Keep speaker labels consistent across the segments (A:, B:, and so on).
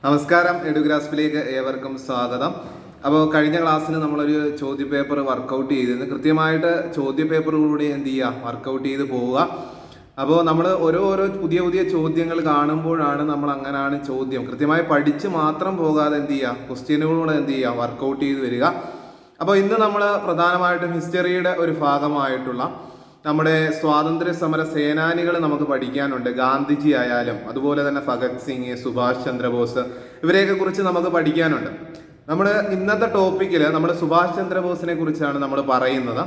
A: നമസ്കാരം, എഡുഗ്രാസ്പിലേക്ക് ഏവർക്കും സ്വാഗതം. അപ്പോൾ കഴിഞ്ഞ ക്ലാസ്സിന് നമ്മളൊരു ചോദ്യപേപ്പർ വർക്കൗട്ട് ചെയ്തിരുന്നു. കൃത്യമായിട്ട് ചോദ്യപേപ്പറുകൂടി എന്ത് ചെയ്യുക, വർക്കൗട്ട് ചെയ്ത് പോവുക. അപ്പോൾ നമ്മൾ ഓരോ പുതിയ പുതിയ ചോദ്യങ്ങൾ കാണുമ്പോഴാണ് നമ്മൾ അങ്ങനെയാണ് ചോദ്യം കൃത്യമായി പഠിച്ച് മാത്രം പോകാതെ എന്ത് ചെയ്യുക, ക്വസ്റ്റ്യനുകളൂടെ എന്ത് ചെയ്യുക, വർക്കൗട്ട് ചെയ്ത് വരിക. അപ്പോൾ ഇന്ന് നമ്മൾ പ്രധാനമായിട്ടും ഹിസ്റ്ററിയുടെ ഒരു ഭാഗമായിട്ടുള്ള നമ്മുടെ സ്വാതന്ത്ര്യ സമര സേനാനികൾ നമുക്ക് പഠിക്കാനുണ്ട്. ഗാന്ധിജി ആയാലും അതുപോലെ തന്നെ ഭഗത് സിംഗ്, സുഭാഷ് ചന്ദ്രബോസ്, ഇവരെയൊക്കെ കുറിച്ച് നമുക്ക് പഠിക്കാനുണ്ട്. നമ്മൾ ഇന്നത്തെ ടോപ്പിക്കിൽ നമ്മൾ സുഭാഷ് ചന്ദ്രബോസിനെ കുറിച്ചാണ് നമ്മൾ പറയുന്നത്.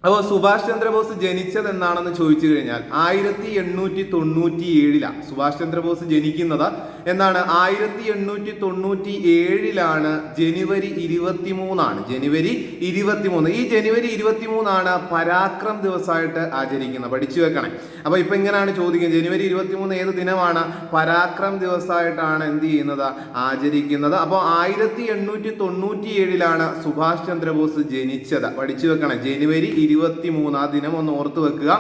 A: അപ്പോൾ സുഭാഷ് ചന്ദ്രബോസ് ജനിച്ചത് എന്നാണെന്ന് ചോദിച്ചു കഴിഞ്ഞാൽ 1897 സുഭാഷ് ചന്ദ്രബോസ് ജനിക്കുന്നത് എന്നാണ്. 1897 ജനുവരി 23 ജനുവരി 23. ഈ ജനുവരി 23 പരാക്രം ദിവസമായിട്ട് ആചരിക്കുന്നത്. പഠിച്ചു വെക്കണേ. അപ്പൊ ഇപ്പൊ ഇങ്ങനെയാണ് ചോദിക്കുന്നത്, ജനുവരി 23 ഏത് ദിനമാണ്? പരാക്രം ദിവസമായിട്ടാണ് എന്ത് ചെയ്യുന്നത്, ആചരിക്കുന്നത്. അപ്പോൾ 1897 സുഭാഷ് ചന്ദ്രബോസ് ജനിച്ചത്. പഠിച്ചു വെക്കണം, ജനുവരി 23 ആ ദിനം ഒന്ന് ഓർത്തു വെക്കുക.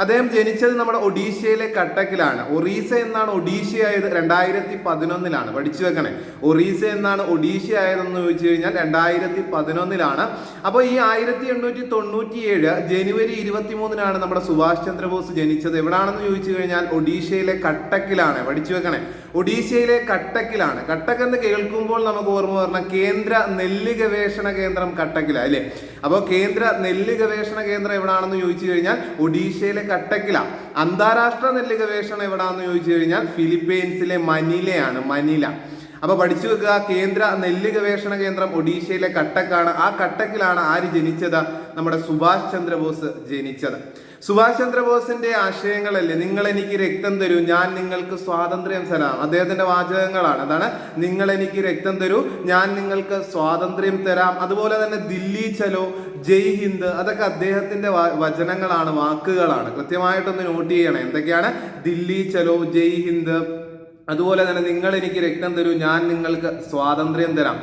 A: അദ്ദേഹം ജനിച്ചത് നമ്മുടെ ഒഡീഷയിലെ കട്ടക്കിലാണ്. ഒറീസ എന്നാണ് ഒഡീഷ ആയത് 2011. പഠിച്ചു വെക്കണേ, ഒറീസ എന്നാണ് ഒഡീഷ ആയതെന്ന് ചോദിച്ചു കഴിഞ്ഞാൽ 2011. അപ്പോൾ ഈ 1897 ജനുവരി 23 നമ്മുടെ സുഭാഷ് ചന്ദ്രബോസ് ജനിച്ചത്. എവിടാണെന്ന് ചോദിച്ചു കഴിഞ്ഞാൽ ഒഡീഷയിലെ കട്ടക്കിലാണ്. പഠിച്ചു വെക്കണേ, ഒഡീഷയിലെ കട്ടക്കിലാണ്. കട്ടക്ക് എന്ന് കേൾക്കുമ്പോൾ നമുക്ക് ഓർമ്മ വരണ കേന്ദ്ര നെല്ല് ഗവേഷണ കേന്ദ്രം കട്ടക്കിലാണ് അല്ലേ? അപ്പോൾ കേന്ദ്ര നെല്ല് ഗവേഷണ കേന്ദ്രം എവിടാണെന്ന് ചോദിച്ചു കഴിഞ്ഞാൽ ഒഡീഷയിലെ കട്ടക്കില. അന്താരാഷ്ട്ര നെല്ല് ഗവേഷണം എവിടാണെന്ന് ചോദിച്ചു കഴിഞ്ഞാൽ ഫിലിപ്പീൻസിലെ മനിലയാണ്, മനില. അപ്പൊ പഠിച്ചു വെക്കുക, കേന്ദ്ര നെല്ല് ഗവേഷണ കേന്ദ്രം ഒഡീഷയിലെ കട്ടക്കാണ്. ആ കട്ടക്കിലാണ് ആര് ജനിച്ചത്? നമ്മുടെ സുഭാഷ് ചന്ദ്രബോസ് ജനിച്ചത്. സുഭാഷ് ചന്ദ്രബോസിന്റെ ആശയങ്ങളല്ലേ, നിങ്ങൾ എനിക്ക് രക്തം തരൂ, ഞാൻ നിങ്ങൾക്ക് സ്വാതന്ത്ര്യം തരാം. അദ്ദേഹത്തിന്റെ വാചകങ്ങളാണ്. അതാണ്, നിങ്ങൾ എനിക്ക് രക്തം തരൂ, ഞാൻ നിങ്ങൾക്ക് സ്വാതന്ത്ര്യം തരാം. അതുപോലെ തന്നെ ദില്ലി ചലോ, ജയ് ഹിന്ദ്, അതൊക്കെ അദ്ദേഹത്തിന്റെ വചനങ്ങളാണ്, വാക്കുകളാണ്. കൃത്യമായിട്ടൊന്ന് നോട്ട് ചെയ്യണം. എന്തൊക്കെയാണ്? ദില്ലി ചലോ, ജയ് ഹിന്ദ്, അതുപോലെ തന്നെ നിങ്ങൾ എനിക്ക് രക്തം തരൂ, ഞാൻ നിങ്ങൾക്ക് സ്വാതന്ത്ര്യം തരാം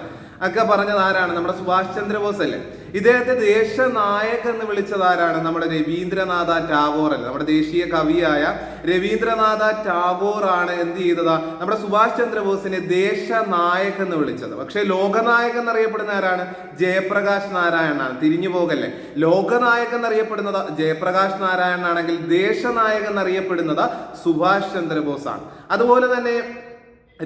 A: ഒക്കെ പറഞ്ഞത് ആരാണ്? നമ്മുടെ സുഭാഷ് ചന്ദ്രബോസ് അല്ലേ? ഇദ്ദേഹത്തെ ദേശനായക് എന്ന് വിളിച്ചത് ആരാണ്? നമ്മുടെ രവീന്ദ്രനാഥ ടാഗോർ അല്ലേ? നമ്മുടെ ദേശീയ കവിയായ രവീന്ദ്രനാഥ ടാഗോർ ആണ് എന്ത് ചെയ്തത്? നമ്മുടെ സുഭാഷ് ചന്ദ്രബോസിനെ ദേശനായക് എന്ന് വിളിച്ചത്. പക്ഷേ ലോകനായകൻ എന്നറിയപ്പെടുന്ന ആരാണ്? ജയപ്രകാശ് നാരായണനാണ്. തിരിഞ്ഞു പോകല്ലേ. ലോകനായകൻ എന്നറിയപ്പെടുന്നത് ജയപ്രകാശ് നാരായണനാണെങ്കിൽ ദേശനായകൻ എന്നറിയപ്പെടുന്നത് സുഭാഷ് ചന്ദ്രബോസ് ആണ്. അതുപോലെ തന്നെ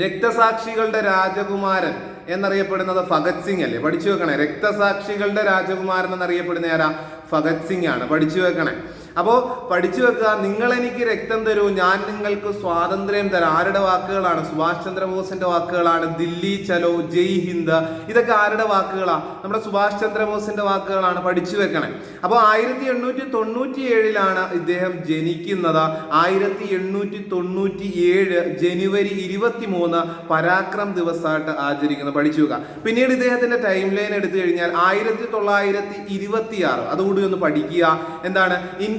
A: രക്തസാക്ഷികളുടെ രാജകുമാരൻ എന്നറിയപ്പെടുന്നത് ഭഗത് സിംഗ് അല്ലേ? പഠിച്ചു വെക്കണേ. രക്തസാക്ഷികളുടെ രാജകുമാരൻ എന്നറിയപ്പെടുന്ന ആരാ? ഭഗത് സിംഗ് ആണ്. പഠിച്ചു വെക്കണേ. അപ്പോൾ പഠിച്ചു വെക്കുക, നിങ്ങൾ എനിക്ക് രക്തം തരൂ, ഞാൻ നിങ്ങൾക്ക് സ്വാതന്ത്ര്യം തരാം. ആരുടെ വാക്കുകളാണ്? സുഭാഷ് ചന്ദ്രബോസിന്റെ വാക്കുകളാണ്. ദില്ലി ചലോ, ജയ് ഹിന്ദ്, ഇതൊക്കെ ആരുടെ വാക്കുകളാണ്? നമ്മുടെ സുഭാഷ് ചന്ദ്രബോസിന്റെ വാക്കുകളാണ്. പഠിച്ചു വെക്കണേ. അപ്പോൾ 1897 ഇദ്ദേഹം ജനിക്കുന്നത്. 1897 ജനുവരി 23 പരാക്രം ദിവസമായിട്ട് ആചരിക്കുന്നത്. പഠിച്ചു വെക്കുക. പിന്നീട് ഇദ്ദേഹത്തിന്റെ ടൈം ലൈൻ എടുത്തു കഴിഞ്ഞാൽ 1926, അതുകൂടി ഒന്ന് പഠിക്കുക. എന്താണ്?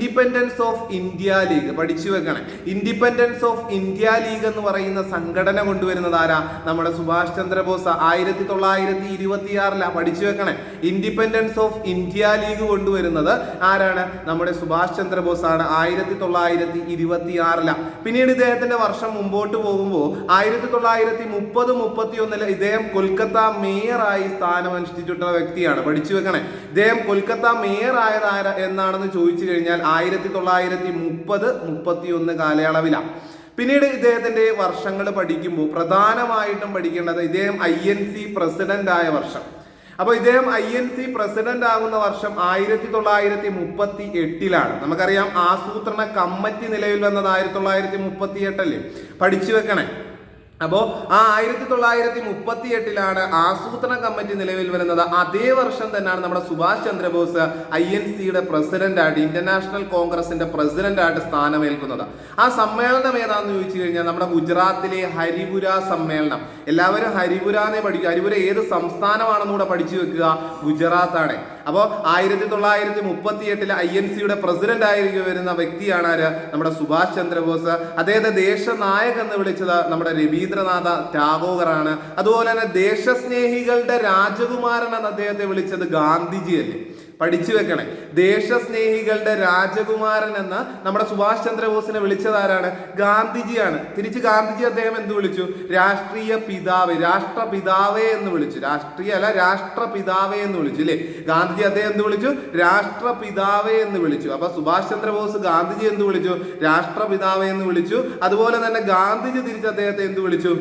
A: Independence of India league. പഠിച്ചു വെക്കണേ. ഇൻഡിപെൻഡൻസ് ഓഫ് ഇന്ത്യ ലീഗ് എന്ന് പറയുന്ന സംഘടന കൊണ്ടുവരുന്നത് ആരാ? നമ്മുടെ സുഭാഷ് ചന്ദ്രബോസ്. 1926. പഠിച്ചു വെക്കണേ. ഇൻഡിപെൻഡൻസ് ഓഫ് ഇന്ത്യ ലീഗ് കൊണ്ടുവരുന്നത് ആരാണ്? നമ്മുടെ സുഭാഷ് ചന്ദ്രബോസ് ആണ്. 1926. പിന്നീട് ഇദ്ദേഹത്തിന്റെ വർഷം മുമ്പോട്ട് പോകുമ്പോൾ 1930-31 ഇദ്ദേഹം കൊൽക്കത്ത മേയറായി സ്ഥാനമനുഷ്ഠിച്ചിട്ടുള്ള വ്യക്തിയാണ്. പഠിച്ചു വെക്കണേ. ഇദ്ദേഹം കൊൽക്കത്ത മേയർ ആയത് എന്നാണെന്ന് ചോദിച്ചു കഴിഞ്ഞാൽ 1930-31 കാലയളവിലാണ്. പിന്നീട് ഇദ്ദേഹത്തിന്റെ വർഷങ്ങൾ പഠിക്കുമ്പോൾ പ്രധാനമായിട്ടും പഠിക്കേണ്ടത് ഇദ്ദേഹം INC പ്രസിഡന്റ് ആയ വർഷം. അപ്പൊ ഇദ്ദേഹം INC പ്രസിഡന്റ് ആകുന്ന വർഷം 1938. നമുക്കറിയാം, ആസൂത്രണ കമ്മിറ്റി നിലവിൽ വന്നത് 1938 അല്ലേ? പഠിച്ചു വെക്കണേ. അപ്പോൾ ആ 1938 ആസൂത്രണ കമ്മിറ്റി നിലവിൽ വരുന്നത്. അതേ വർഷം തന്നെയാണ് നമ്മുടെ സുഭാഷ് ചന്ദ്രബോസ് INCയുടെ പ്രസിഡന്റ് ആയിട്ട്, ഇന്റർനാഷണൽ കോൺഗ്രസിന്റെ പ്രസിഡന്റ് ആയിട്ട് സ്ഥാനമേൽക്കുന്നത്. ആ സമ്മേളനം ഏതാണെന്ന് ചോദിച്ചു കഴിഞ്ഞാൽ നമ്മുടെ ഗുജറാത്തിലെ ഹരിപുര സമ്മേളനം. എല്ലാവരും ഹരിപുരാനെ പഠിക്കുക. ഹരിപുര ഏത് സംസ്ഥാനമാണെന്ന് കൂടെ പഠിച്ചു വെക്കുക. ഗുജറാത്താണ്. അപ്പോൾ 1938 INCയുടെ പ്രസിഡന്റ് ആയി വരുന്ന വ്യക്തിയാണ് ആര്? നമ്മുടെ സുഭാഷ് ചന്ദ്രബോസ്. അദ്ദേഹത്തെ ദേശനായകൻ എന്ന് വിളിച്ചത് നമ്മുടെ രവീന്ദ്രനാഥ ടാഗോറാണ്. അതുപോലെ തന്നെ ദേശസ്നേഹികളുടെ രാജകുമാരൻ എന്ന് അദ്ദേഹത്തെ വിളിച്ചത് ഗാന്ധിജി അല്ലേ? പഠിച്ചു വെക്കണേ. ദേശസ്നേഹികളുടെ രാജകുമാരൻ എന്ന് നമ്മുടെ സുഭാഷ് ചന്ദ്രബോസിനെ വിളിച്ചതാരാണ്? ഗാന്ധിജിയാണ്. തിരിച്ച് ഗാന്ധിജി അദ്ദേഹം എന്ത് വിളിച്ചു? രാഷ്ട്രീയ പിതാവ്, രാഷ്ട്രപിതാവേ എന്ന് വിളിച്ചു. രാഷ്ട്രീയ അല്ല, രാഷ്ട്രപിതാവേ എന്ന് വിളിച്ചു അല്ലേ? ഗാന്ധിജി അദ്ദേഹം എന്ത് വിളിച്ചു? രാഷ്ട്രപിതാവേ എന്ന് വിളിച്ചു. അപ്പൊ സുഭാഷ് ചന്ദ്രബോസ് ഗാന്ധിജി എന്ത് വിളിച്ചു? രാഷ്ട്രപിതാവേ എന്ന് വിളിച്ചു. അതുപോലെ തന്നെ ഗാന്ധിജി തിരിച്ച് അദ്ദേഹത്തെ എന്ത് വിളിച്ചു?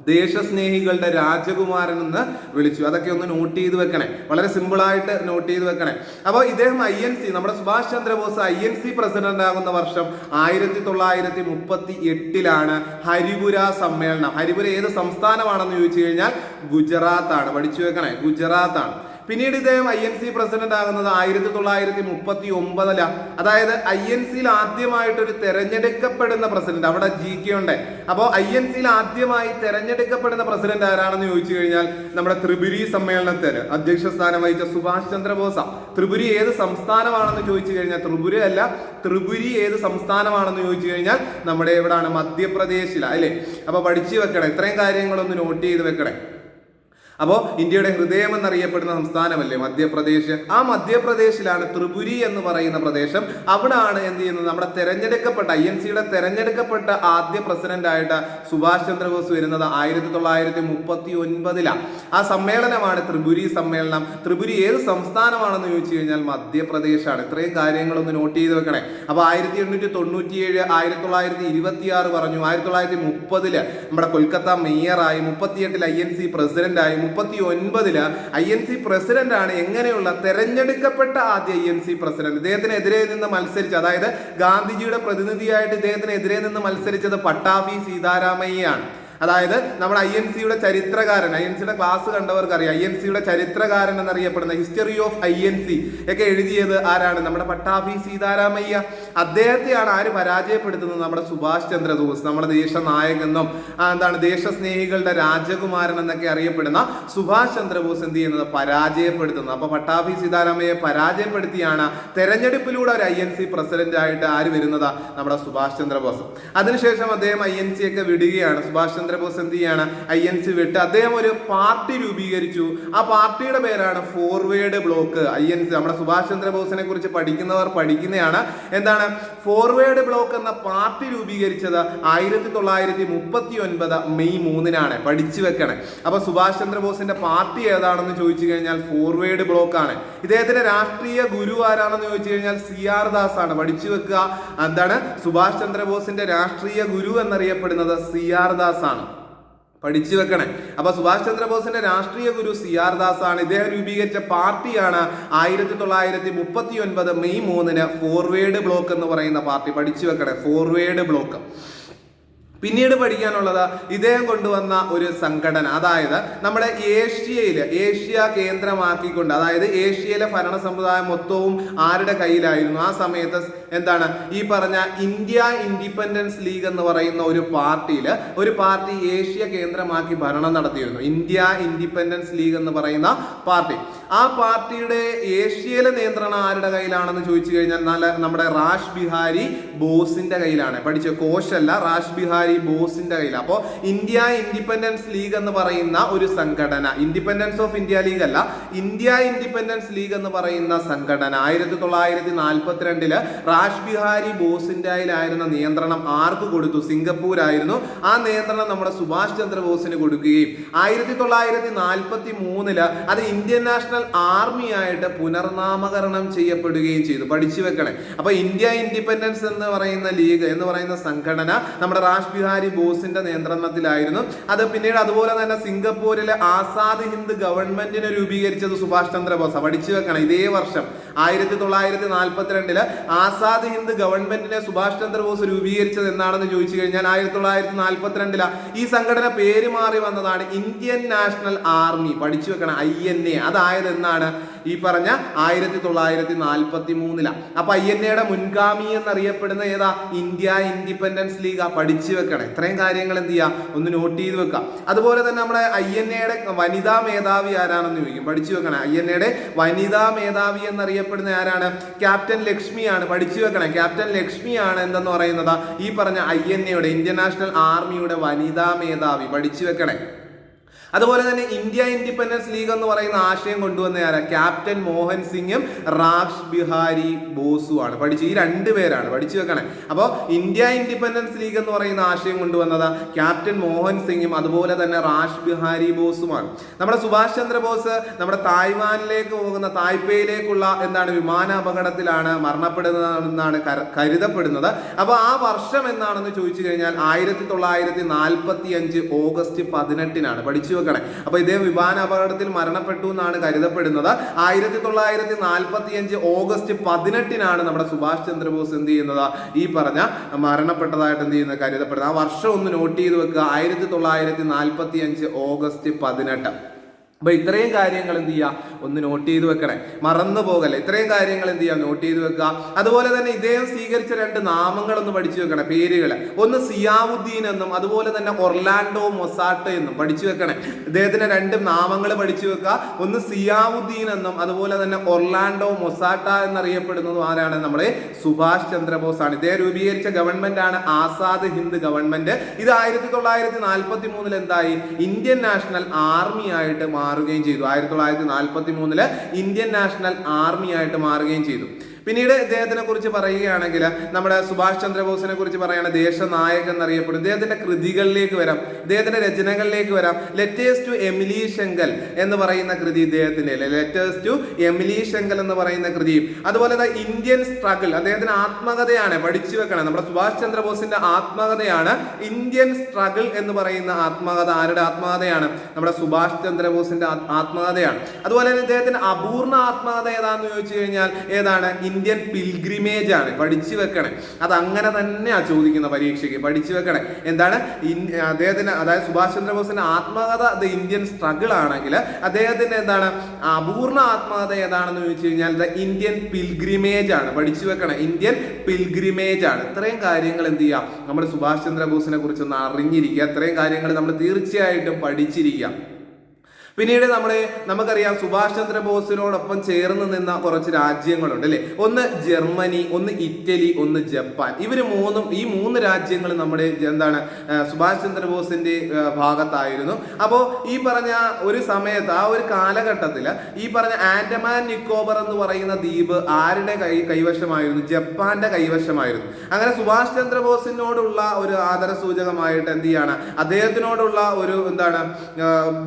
A: ദേശസ്നേഹികളുടെ രാജകുമാരൻ എന്ന് വിളിച്ചു. അതൊക്കെ ഒന്ന് നോട്ട് ചെയ്ത് വെക്കണേ, വളരെ സിമ്പിൾ ആയിട്ട് നോട്ട് ചെയ്ത് വെക്കണേ. അപ്പോൾ ഇദ്ദേഹം INC, നമ്മുടെ സുഭാഷ് ചന്ദ്രബോസ് INC പ്രസിഡന്റ് ആകുന്ന വർഷം 1938 ഹരിപുര സമ്മേളനം. ഹരിപുര ഏത് സംസ്ഥാനമാണെന്ന് ചോദിച്ചു കഴിഞ്ഞാൽ ഗുജറാത്ത് ആണ്. പഠിച്ചു വെക്കണേ, ഗുജറാത്ത് ആണ്. പിന്നീട് ഇദ്ദേഹം INC പ്രസിഡന്റ് ആകുന്നത് 1939. അതായത് INCയിൽ ആദ്യമായിട്ടൊരു തെരഞ്ഞെടുക്കപ്പെടുന്ന പ്രസിഡന്റ്, അവിടെ GK ഉണ്ട്. അപ്പോൾ INCയിൽ ആദ്യമായി തെരഞ്ഞെടുക്കപ്പെടുന്ന പ്രസിഡന്റ് ആരാണെന്ന് ചോദിച്ചു കഴിഞ്ഞാൽ നമ്മുടെ ത്രിപുരി സമ്മേളനത്തിന് അധ്യക്ഷ സ്ഥാനം വഹിച്ച സുഭാഷ് ചന്ദ്രബോസ്. ത്രിപുരി ഏത് സംസ്ഥാനമാണെന്ന് ചോദിച്ചു കഴിഞ്ഞാൽ, ത്രിപുര അല്ല, ത്രിപുരി ഏത് സംസ്ഥാനമാണെന്ന് ചോദിച്ചു കഴിഞ്ഞാൽ നമ്മുടെ എവിടാണ്? മധ്യപ്രദേശിലാണ് അല്ലേ? അപ്പൊ പഠിച്ചു വെക്കണം, ഇത്രയും കാര്യങ്ങളൊന്ന് നോട്ട് ചെയ്ത് വെക്കണേ. അപ്പോൾ ഇന്ത്യയുടെ ഹൃദയം എന്നറിയപ്പെടുന്ന സംസ്ഥാനമല്ലേ മധ്യപ്രദേശ്? ആ മധ്യപ്രദേശിലാണ് ത്രിപുരി എന്ന് പറയുന്ന പ്രദേശം. അവിടാണ് എന്ത് ചെയ്യുന്നത്? നമ്മുടെ തെരഞ്ഞെടുക്കപ്പെട്ട INCയുടെ തെരഞ്ഞെടുക്കപ്പെട്ട ആദ്യ പ്രസിഡന്റ് ആയിട്ട് സുഭാഷ് ചന്ദ്രബോസ് വരുന്നത് 1939. ആ സമ്മേളനമാണ് ത്രിപുരി സമ്മേളനം. ത്രിപുരി ഏത് സംസ്ഥാനമാണെന്ന് ചോദിച്ചു കഴിഞ്ഞാൽ മധ്യപ്രദേശാണ്. ഇത്രയും കാര്യങ്ങളൊന്ന് നോട്ട് ചെയ്ത് വെക്കണേ. അപ്പൊ 1897, 1926 പറഞ്ഞു. 1930 നമ്മുടെ കൊൽക്കത്ത മേയറായി. 38 INC പ്രസിഡന്റ് ആയി. 39 INC പ്രസിഡന്റ് ആണ്. എങ്ങനെയുള്ള? തെരഞ്ഞെടുക്കപ്പെട്ട ആദ്യ INC പ്രസിഡന്റ്. ഇദ്ദേഹത്തിനെതിരെ നിന്ന് മത്സരിച്ച്, അതായത് ഗാന്ധിജിയുടെ പ്രതിനിധിയായിട്ട് ഇദ്ദേഹത്തിനെതിരെ നിന്ന് മത്സരിച്ചത് പട്ടാഭി സീതാരാമയ്യയാണ്. അതായത് നമ്മുടെ INCയുടെ ചരിത്രകാരൻ, INCയുടെ ക്ലാസ് കണ്ടവർക്ക് അറിയാം, INCയുടെ ചരിത്രകാരൻ എന്നറിയപ്പെടുന്ന ഹിസ്റ്ററി ഓഫ് INC ഒക്കെ എഴുതിയത് ആരാണ്? നമ്മുടെ പട്ടാഭി സീതാരാമയ്യ. അദ്ദേഹത്തെയാണ് ആര് പരാജയപ്പെടുത്തുന്നത്? നമ്മുടെ സുഭാഷ് ചന്ദ്രബോസ്, നമ്മുടെ ദേശനായകെന്നും എന്താണ് ദേശസ്നേഹികളുടെ രാജകുമാരൻ എന്നൊക്കെ അറിയപ്പെടുന്ന സുഭാഷ് ചന്ദ്രബോസ് എന്ത് ചെയ്യുന്നത്? പരാജയപ്പെടുത്തുന്നത്. അപ്പൊ പട്ടാഭി സീതാരാമയ്യെ പരാജയപ്പെടുത്തിയാണ് തെരഞ്ഞെടുപ്പിലൂടെ ഒരു INC പ്രസിഡന്റ് ആയിട്ട് ആര് വരുന്നത്? നമ്മുടെ സുഭാഷ് ചന്ദ്രബോസ്. അതിനുശേഷം അദ്ദേഹം INC ഒക്കെ വിടുകയാണ്. സുഭാഷ് ചന്ദ്രബോസ് എന്ത് ചെയ്യാണ്? INC വിട്ട് അദ്ദേഹം ഒരു പാർട്ടി രൂപീകരിച്ചു. ആ പാർട്ടിയുടെ പേരാണ് ഫോർവേഡ് ബ്ലോക്ക്. INC നമ്മുടെ സുഭാഷ് ചന്ദ്രബോസിനെ കുറിച്ച് പഠിക്കുന്നവർ പഠിക്കുന്നതാണ്. എന്താണ് ഫോർവേഡ് ബ്ലോക്ക് എന്ന പാർട്ടി രൂപീകരിച്ചത് 1939 മെയ് 3 പഠിച്ചു വെക്കണേ. അപ്പൊ സുഭാഷ് ചന്ദ്രബോസിന്റെ പാർട്ടി ഏതാണെന്ന് ചോദിച്ചു കഴിഞ്ഞാൽ ഫോർവേഡ് ബ്ലോക്ക് ആണ്. ഇദ്ദേഹത്തിന്റെ രാഷ്ട്രീയ ഗുരു ആരാണെന്ന് ചോദിച്ചു കഴിഞ്ഞാൽ CR ദാസ് ആണ്. പഠിച്ചു വെക്കുക. എന്താണ് സുഭാഷ് ചന്ദ്രബോസിന്റെ രാഷ്ട്രീയ ഗുരു എന്നറിയപ്പെടുന്നത് CR ദാസ് ആണ്. പഠിച്ചു വെക്കണേ. അപ്പൊ സുഭാഷ് ചന്ദ്രബോസിന്റെ രാഷ്ട്രീയ ഗുരു CR ദാസ് ആണ്. ഇദ്ദേഹം രൂപീകരിച്ച പാർട്ടിയാണ് 1939 മെയ് 3 ഫോർവേഡ് ബ്ലോക്ക് എന്ന് പറയുന്ന പാർട്ടി. പഠിച്ചു വെക്കണേ, ഫോർവേഡ് ബ്ലോക്ക്. പിന്നീട് പഠിക്കാനുള്ളത് ഇദ്ദേഹം കൊണ്ടുവന്ന ഒരു സംഘടന, അതായത് നമ്മുടെ ഏഷ്യ കേന്ദ്രമാക്കിക്കൊണ്ട്, അതായത് ഏഷ്യയിലെ ഭരണ സമ്പ്രദായം മൊത്തവും ആരുടെ കയ്യിലായിരുന്നു ആ സമയത്ത്? എന്താണ് ഈ പറഞ്ഞ ഇന്ത്യ ഇൻഡിപെൻഡൻസ് ലീഗ് എന്ന് പറയുന്ന ഒരു പാർട്ടി ഏഷ്യ കേന്ദ്രമാക്കി ഭരണം നടത്തിയിരുന്നു. ഇന്ത്യ ഇൻഡിപെൻഡൻസ് ലീഗ് എന്ന് പറയുന്ന പാർട്ടി. ആ പാർട്ടിയുടെ ഏഷ്യയിലെ നിയന്ത്രണം ആരുടെ കയ്യിലാണെന്ന് ചോദിച്ചു കഴിഞ്ഞാൽ നമ്മുടെ റാഷ് ബിഹാരി ബോസിന്റെ കയ്യിലാണ്. പഠിച്ച കോശല്ല, റാഷ് ബിഹാരി ബോസിന്റെ കയ്യിൽ. അപ്പോൾ ഇന്ത്യ ഇൻഡിപെൻഡൻസ് ലീഗ് എന്ന് പറയുന്ന ഒരു സംഘടന, ഇൻഡിപെൻഡൻസ് ഓഫ് ഇന്ത്യ ലീഗ് അല്ല, ഇന്ത്യ ഇൻഡിപെൻഡൻസ് ലീഗ് എന്ന് പറയുന്ന സംഘടന 1942 റാഷ് ബിഹാരി ബോസിന്റെ കയ്യിലായിരുന്ന നിയന്ത്രണം ആർക്ക് കൊടുത്തു? സിംഗപ്പൂരായിരുന്നു. ആ നിയന്ത്രണം നമ്മുടെ സുഭാഷ് ചന്ദ്രബോസിന് കൊടുക്കുകയും 1943 അത് ഇന്ത്യൻ നാഷണൽ ആർമി ആയിട്ട് പുനർനാമകരണം ചെയ്യപ്പെടുകയും ചെയ്തു. പഠിച്ചു വെക്കണേ. അപ്പൊ ഇന്ത്യ ഇൻഡിപെൻഡൻസ് എന്ന് പറയുന്ന ലീഗ് എന്ന് പറയുന്ന സംഘടന നമ്മുടെ റാഷ് ബിഹാരി ബോസിന്റെ നിയന്ത്രണത്തിലായിരുന്നു. അത് പിന്നീട് അതുപോലെ തന്നെ സിംഗപ്പൂരിലെ ആസാദ് ഹിന്ദ് ഗവൺമെന്റിനെ രൂപീകരിച്ചത് സുഭാഷ് ചന്ദ്രബോസ്. പഠിച്ചു വെക്കണം. ഇതേ വർഷം 1942 ആസാദ് ഹിന്ദ് ഗവൺമെന്റിനെ സുഭാഷ് ചന്ദ്രബോസ് രൂപീകരിച്ചത് എന്നാണെന്ന് ചോദിച്ചു കഴിഞ്ഞാൽ 1942 ഈ സംഘടന പേര് മാറി വന്നതാണ് ഇന്ത്യൻ നാഷണൽ ആർമി. പഠിച്ചു വെക്കണം, INA. അതായത് എന്നാണ് ഈ പറഞ്ഞ 1943. അപ്പൊ INAയുടെ മുൻഗാമി എന്നറിയപ്പെടുന്ന ഏതാ? India independence league. പഠിച്ചു വെക്കണം. ഇത്രയും കാര്യങ്ങൾ എന്ത് ചെയ്യാം? ഒന്ന് നോട്ട് ചെയ്ത് വെക്കാം. അതുപോലെ തന്നെ നമ്മുടെ INAയുടെ വനിതാ മേധാവി ആരാണെന്ന് ചോദിക്കും. പഠിച്ചു വെക്കണം. INAയുടെ വനിതാ മേധാവി എന്നറിയപ്പെടുന്ന ആരാണ്? ക്യാപ്റ്റൻ ലക്ഷ്മിയാണ്. പഠിച്ചു വെക്കണം. ക്യാപ്റ്റൻ ലക്ഷ്മിയാണ് എന്തെന്ന് പറയുന്നത് ഈ പറഞ്ഞ INAയുടെ ഇന്ത്യൻ നാഷണൽ ആർമിയുടെ വനിതാ മേധാവി. പഠിച്ചു വെക്കണേ. അതുപോലെ തന്നെ ഇന്ത്യ ഇൻഡിപെൻഡൻസ് ലീഗ് എന്ന് പറയുന്ന ആശയം കൊണ്ടുവന്ന ആരാ? ക്യാപ്റ്റൻ മോഹൻ സിംഗും റാഷ് ബിഹാരി ബോസുമാണ്. പഠിച്ചു, ഈ രണ്ടുപേരാണ്, പഠിച്ചു വെക്കണേ. അപ്പോൾ ഇന്ത്യ ഇൻഡിപെൻഡൻസ് ലീഗ് എന്ന് പറയുന്ന ആശയം കൊണ്ടുവന്നത് ക്യാപ്റ്റൻ മോഹൻ സിംഗും അതുപോലെ തന്നെ റാഷ് ബിഹാരി ബോസുമാണ്. നമ്മുടെ സുഭാഷ് ചന്ദ്രബോസ് നമ്മുടെ തായ്വാനിലേക്ക് പോകുന്ന തായ്പേയിലേക്കുള്ള വിമാന അപകടത്തിലാണ് മരണപ്പെടുന്നതെന്നാണ് കരുതപ്പെടുന്നത്. അപ്പോൾ ആ വർഷം എന്നാണെന്ന് ചോദിച്ചു കഴിഞ്ഞാൽ 1945 ഓഗസ്റ്റ് 18 പഠിച്ചു വെക്കണേ. അപ്പൊ ഇദ്ദേഹം വിമാന അപകടത്തിൽ മരണപ്പെട്ടു എന്നാണ് കരുതപ്പെടുന്നത്. 1945 ഓഗസ്റ്റ് 18 നമ്മുടെ സുഭാഷ് ചന്ദ്രബോസ് എന്ത് ചെയ്യുന്നത്? ഈ പറഞ്ഞ മരണപ്പെട്ടതായിട്ട് കരുതപ്പെടുന്നത്. ആ വർഷം ഒന്ന് നോട്ട് ചെയ്ത് വെക്കുക, 1945 ഓഗസ്റ്റ് 18. അപ്പൊ ഇത്രയും കാര്യങ്ങൾ എന്ത് ചെയ്യുക? ഒന്ന് നോട്ട് ചെയ്ത് വെക്കണേ, മറന്നു പോകല്ലേ. ഇത്രയും കാര്യങ്ങൾ എന്ത് ചെയ്യുക? നോട്ട് ചെയ്ത് വെക്കുക. അതുപോലെ തന്നെ ഇദ്ദേഹം സ്വീകരിച്ച 2 നാമങ്ങളൊന്ന് പഠിച്ചു വെക്കണേ, പേരുകൾ. ഒന്ന് സിയാവുദ്ദീൻ എന്നും അതുപോലെ തന്നെ ഒർലാൻഡോ മൊസാട്ട് എന്നും പഠിച്ചു വെക്കണേ. ഇദ്ദേഹത്തിന്റെ 2 നാമങ്ങൾ പഠിച്ചു വെക്കുക. ഒന്ന് സിയാവുദ്ദീൻ എന്നും അതുപോലെ തന്നെ ഒർലാൻഡോ മൊസാട്ട എന്നറിയപ്പെടുന്നതും ആരാണ്? നമ്മുടെ സുഭാഷ് ചന്ദ്രബോസ് ആണ്. ഇദ്ദേഹം രൂപീകരിച്ച ഗവൺമെന്റ് ആണ് ആസാദ് ഹിന്ദ് ഗവൺമെന്റ്. ഇത് 1943 എന്തായി? ഇന്ത്യൻ നാഷണൽ ആർമി ആയിട്ട് മാറുകയും ചെയ്തു. 1943 ഇന്ത്യൻ നാഷണൽ ആർമി ആയിട്ട് മാറുകയും ചെയ്തു. പിന്നീട് ഇദ്ദേഹത്തിനെ കുറിച്ച് പറയുകയാണെങ്കിൽ നമ്മുടെ സുഭാഷ് ചന്ദ്രബോസിനെ കുറിച്ച് പറയുകയാണ് ദേശനായകൻ എന്നറിയപ്പെടും. ഇദ്ദേഹത്തിന്റെ കൃതികളിലേക്ക് വരാം, ഇദ്ദേഹത്തിന്റെ രചനകളിലേക്ക് വരാം. ലെറ്റേഴ്സ് ടു എമിലി ശങ്കൽ എന്ന് പറയുന്ന കൃതി ഇദ്ദേഹത്തിന്റെ, ലെറ്റേഴ്സ് ടു എമിലി ശങ്കൽ എന്ന് പറയുന്ന കൃതിയും അതുപോലെ ഇന്ത്യൻ സ്ട്രഗിൾ, അദ്ദേഹത്തിന്റെ ആത്മകഥയാണ്, പഠിച്ചു വെക്കണം. നമ്മുടെ സുഭാഷ് ചന്ദ്രബോസിന്റെ ആത്മകഥയാണ് ഇന്ത്യൻ സ്ട്രഗിൾ എന്ന് പറയുന്ന ആത്മകഥ. ആരുടെ ആത്മകഥയാണ്? നമ്മുടെ സുഭാഷ് ചന്ദ്രബോസിന്റെ ആത്മകഥയാണ്. അതുപോലെ തന്നെ ഇദ്ദേഹത്തിന്റെ അപൂർണ ആത്മകഥ ഏതാന്ന് ചോദിച്ചു കഴിഞ്ഞാൽ ഏതാണ്? ഇന്ത്യൻ പിൽഗ്രിമേജ് ആണ്, പഠിച്ചു വെക്കണേ. അത് അങ്ങനെ തന്നെയാ ചോദിക്കുന്ന പരീക്ഷയ്ക്ക്, പഠിച്ചു വെക്കണേ. എന്താണ് അദ്ദേഹത്തിന്, അതായത് സുഭാഷ് ചന്ദ്രബോസിന്റെ ആത്മകഥ ദ ഇന്ത്യൻ സ്ട്രഗിൾ ആണെങ്കിൽ അദ്ദേഹത്തിന്റെ അപൂർണ ആത്മകഥ ഏതാണെന്ന് ചോദിച്ചു കഴിഞ്ഞാൽ ദ ഇന്ത്യൻ പിൽഗ്രിമേജ് ആണ്, പഠിച്ചു വെക്കണേ. ഇന്ത്യൻ പിൽഗ്രിമേജ് ആണ്. ഇത്രയും കാര്യങ്ങൾ എന്ത് ചെയ്യുക? നമ്മുടെ സുഭാഷ് ചന്ദ്രബോസിനെ കുറിച്ച് ഒന്ന് അറിഞ്ഞിരിക്കുക. ഇത്രയും കാര്യങ്ങൾ നമ്മൾ തീർച്ചയായിട്ടും പഠിച്ചിരിക്കുക. പിന്നീട് നമുക്കറിയാം സുഭാഷ് ചന്ദ്രബോസിനോടൊപ്പം ചേർന്ന് നിന്ന കുറച്ച് രാജ്യങ്ങളുണ്ട് അല്ലെ. ഒന്ന് ജർമ്മനി, ഒന്ന് ഇറ്റലി, ഒന്ന് ജപ്പാൻ. ഈ 3 രാജ്യങ്ങൾ നമ്മുടെ സുഭാഷ് ചന്ദ്രബോസിന്റെ ഭാഗത്തായിരുന്നു. അപ്പോൾ ഈ പറഞ്ഞ ഒരു സമയത്ത്, ആ ഒരു കാലഘട്ടത്തിൽ ഈ പറഞ്ഞ ആൻഡമാൻ നിക്കോബർ എന്ന് പറയുന്ന ദ്വീപ് ആരുടെ കൈവശമായിരുന്നു? ജപ്പാന്റെ കൈവശമായിരുന്നു. അങ്ങനെ സുഭാഷ് ചന്ദ്രബോസിനോടുള്ള ഒരു ആദര സൂചകമായിട്ട് എന്ത് ചെയ്യാണ്? അദ്ദേഹത്തിനോടുള്ള ഒരു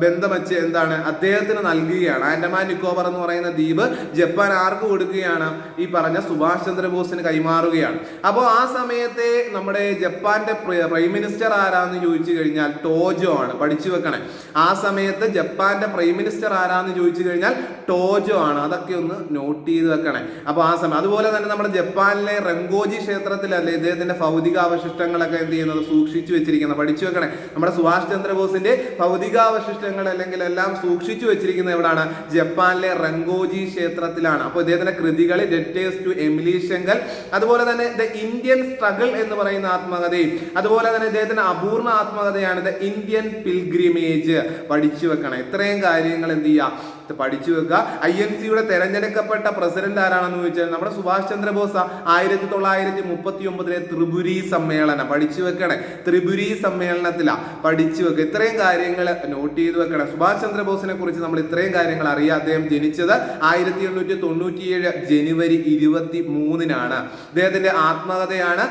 A: ബന്ധം വെച്ച് അദ്ദേഹത്തിന് നൽകുകയാണ്. ആൻഡമാൻ നിക്കോബർ എന്ന് പറയുന്ന ദ്വീപ് ജപ്പാൻ ആർക്ക് കൊടുക്കുകയാണ്? ഈ പറഞ്ഞ സുഭാഷ് ചന്ദ്രബോസിന് കൈമാറുകയാണ്. അപ്പോൾ ആ സമയത്തെ നമ്മുടെ ജപ്പാന്റെ പ്രൈം മിനിസ്റ്റർ ആരാന്ന് ചോദിച്ചു കഴിഞ്ഞാൽ ടോജോ ആണ്, പഠിച്ചു വെക്കണേ. ആ സമയത്ത് ജപ്പാന്റെ പ്രൈം മിനിസ്റ്റർ ആരാന്ന് ചോദിച്ചു കഴിഞ്ഞാൽ ടോജോ ആണ്. അതൊക്കെ ഒന്ന് നോട്ട് ചെയ്ത് വെക്കണേ. അപ്പോൾ ആ സമയം, അതുപോലെ തന്നെ നമ്മുടെ ജപ്പാനിലെ റെങ്കോജി ക്ഷേത്രത്തിലല്ലേ ഇദ്ദേഹത്തിന്റെ ഭൗതികാവശിഷ്ടങ്ങളൊക്കെ എന്ത് ചെയ്യുന്നത്? സൂക്ഷിച്ചു വെച്ചിരിക്കുന്നത്, പഠിച്ചു വെക്കണേ. നമ്മുടെ സുഭാഷ് ചന്ദ്രബോസിന്റെ ഭൗതികാവശിഷ്ടങ്ങൾ അല്ലെങ്കിൽ എല്ലാം സൂക്ഷിച്ചു വെച്ചിരിക്കുന്നത് എവിടാണ്? ജപ്പാനിലെ റെങ്കോജി ക്ഷേത്രത്തിലാണ്. അപ്പോൾ ഇദ്ദേഹത്തിന്റെ കൃതികൾ ലെറ്റേഴ്സ് ടു എമിലി ശങ്കൽ, അതുപോലെ തന്നെ ദ ഇന്ത്യൻ സ്ട്രഗിൾ എന്ന് പറയുന്ന ആത്മകഥയും അതുപോലെ തന്നെ ഇദ്ദേഹത്തിന്റെ അപൂർണ ആത്മകഥയാണ് ദ ഇന്ത്യൻ പിൽഗ്രിമേജ്, പഠിച്ചു വെക്കണം. ഇത്രയും കാര്യങ്ങൾ എന്ത് ചെയ്യുക? പഠിച്ചു വെക്കുക. INCയുടെ തെരഞ്ഞെടുക്കപ്പെട്ട പ്രസിഡന്റ് ആരാണെന്ന് ചോദിച്ചാൽ നമ്മുടെ സുഭാഷ് ചന്ദ്രബോസ്. 1939 ത്രിപുരി സമ്മേളനം, പഠിച്ചു വെക്കണേ. ത്രിപുരി സമ്മേളനത്തിലാണ്, പഠിച്ചു വെക്കുക. ഇത്രയും കാര്യങ്ങൾ നോട്ട് ചെയ്ത് വെക്കണം. സുഭാഷ് ചന്ദ്രബോസിനെ കുറിച്ച് നമ്മൾ ഇത്രയും കാര്യങ്ങൾ അറിയാം. അദ്ദേഹം ജനിച്ചത് 1897 ജനുവരി 23 അദ്ദേഹത്തിന്റെ ആത്മകഥയാണ്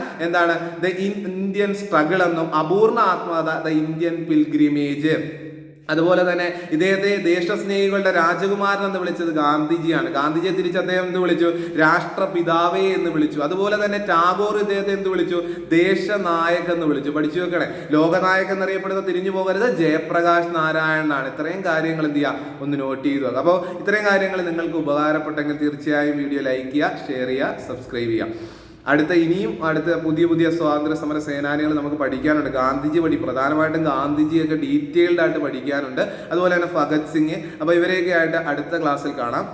A: ദ ഇന്ത്യൻ സ്ട്രഗിൾ എന്നും അപൂർണ ആത്മകഥ ദ ഇന്ത്യൻ പിൽഗ്രിമേജ്. അതുപോലെ തന്നെ ഇദ്ദേഹത്തെ ദേശസ്നേഹികളുടെ രാജകുമാരൻ എന്ന് വിളിച്ചത് ഗാന്ധിജിയാണ്. ഗാന്ധിജിയെ തിരിച്ച് അദ്ദേഹം എന്ത് വിളിച്ചു? രാഷ്ട്രപിതാവേ എന്ന് വിളിച്ചു. അതുപോലെ തന്നെ ടാഗോർ ഇദ്ദേഹത്തെ എന്ത് വിളിച്ചു? ദേശനായകൻ എന്ന് വിളിച്ചു, പഠിച്ചു വെക്കണേ. ലോകനായകൻ എന്നറിയപ്പെടുന്ന, തിരിഞ്ഞു പോകരുത്, ജയപ്രകാശ് നാരായണനാണ്. ഇത്രയും കാര്യങ്ങൾ എന്ത് ചെയ്യുക? ഒന്ന് നോട്ട് ചെയ്തു വെക്കുക. അപ്പോൾ ഇത്രയും കാര്യങ്ങൾ നിങ്ങൾക്ക് ഉപകാരപ്പെട്ടെങ്കിൽ തീർച്ചയായും വീഡിയോ ലൈക്ക് ചെയ്യുക, ഷെയർ ചെയ്യുക, സബ്സ്ക്രൈബ് ചെയ്യുക. ഇനിയും പുതിയ സ്വാതന്ത്ര്യ സമര സേനാനികൾ നമുക്ക് പഠിക്കാനുണ്ട്. ഗാന്ധിജി പ്രധാനമായിട്ടും ഗാന്ധിജിയൊക്കെ ഡീറ്റെയിൽഡ് ആയിട്ട് പഠിക്കാനുണ്ട്. അതുപോലെ തന്നെ ഭഗത് സിംഗ്. അപ്പോൾ ഇവരെയൊക്കെ ആയിട്ട് അടുത്ത ക്ലാസ്സിൽ കാണാം.